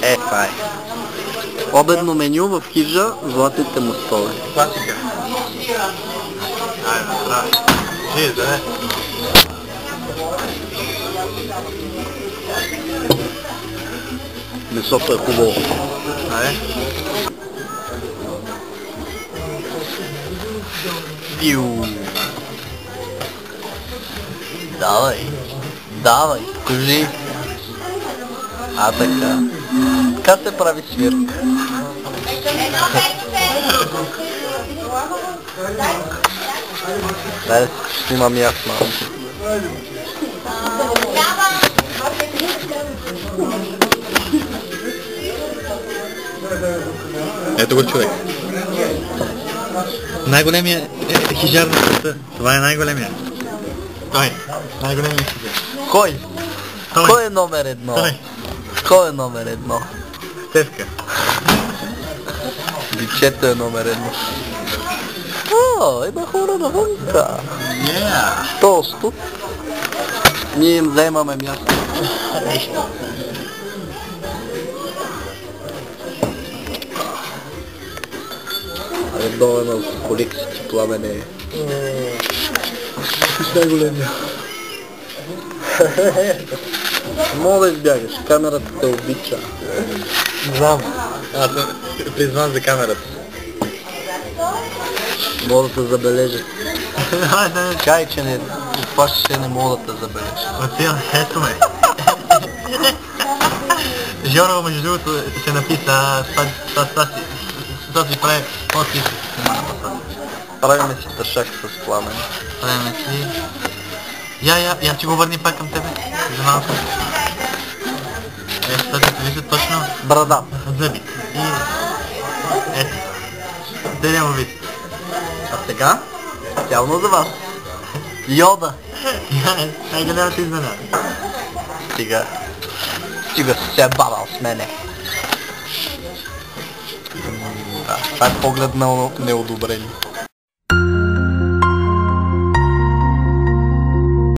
Това е. Обедно меню в хижа Златните мостове. Класика. Айде, здраве. Живи, да не? Месото е хубаво. Айде. Пиу. Давай. Давай, кажи. Така. Така се прави свирка. Дай да си снимам и аз малко. Ето го човек. Най-големия хижар на света. Това е най-големия. Той. Най-големия хижар. Кой? Той. Кой е номер едно? Той. Кой е номер едно? Стевка. Лицето е номер едно. О, има хора навънка. Толсто. Ние им вземаме място. Долу на коликсите пламене. Ти си най-големия. Мога да избягаш, камерата те обича. Знам. Аз призвам за камерата. Мога да те забележа. Кай, че не отпащаш, не мога да те забележа. Отил, ето ме. Жоро, между другото, се написа това си прави от и Правиме си тъшак с пламен. правиме си. Я ще го върни пак към тебе. За малко. Ето, това се вижда точно Брада. зъби. И ето. Целият му вид. А сега? Специално за вас. Йода. Най-голямата изненада. Стига. Стига си се бавал с мене. Това е поглед на неодобрение.